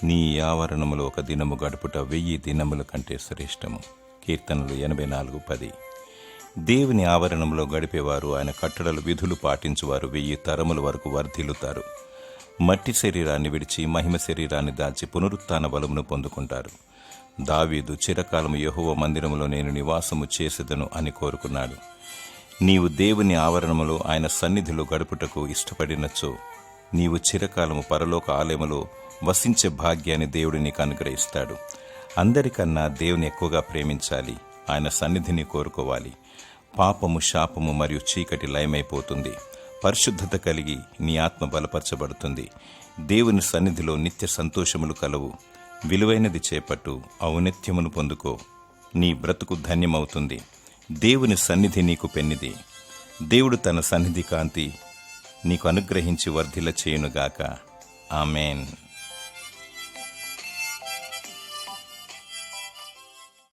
నీ ఆవరణములో ఒక దినము గడుపుట 1000 దినముల కంటే శ్రేష్టము. కీర్తనలు 84:10. దేవుని ఆవరణంలో గడిపేవారు, ఆయన కట్టడలు విధులు పాటించువారు 1000 తరముల వరకు వర్ధిల్లుతారు. మట్టి శరీరాన్ని విడిచి మహిమ శరీరాన్ని దాల్చి పునరుత్థాన బలమును పొందుకుంటారు. దావీదు చిరకాలము యెహోవా మందిరములో నేను నివాసము చేసేదను అని కోరుకున్నాడు. నీవు దేవుని ఆవరణములో ఆయన సన్నిధిలో గడుపుటకు ఇష్టపడినచో నీవు చిరకాలము పరలోక ఆలయములో వసించే భాగ్యాన్ని దేవుడు నీకు అనుగ్రహిస్తాడు. అందరికన్నా దేవుని ఎక్కువగా ప్రేమించాలి. ఆయన సన్నిధిని కోరుకోవాలి. పాపము, శాపము మరియు చీకటి లయమైపోతుంది. పరిశుద్ధత కలిగి నీ ఆత్మ బలపరచబడుతుంది. దేవుని సన్నిధిలో నిత్య సంతోషములు కలవు. విలువైనది చేపట్టు, ఔన్నత్యమును పొందుకో. నీ బ్రతుకు ధన్యమవుతుంది. దేవుని సన్నిధి నీకు పెన్నిది. దేవుడు తన సన్నిధి కాంతి నీకు అనుగ్రహించి వర్ధిల్ల చేయునుగాక. ఆమేన్.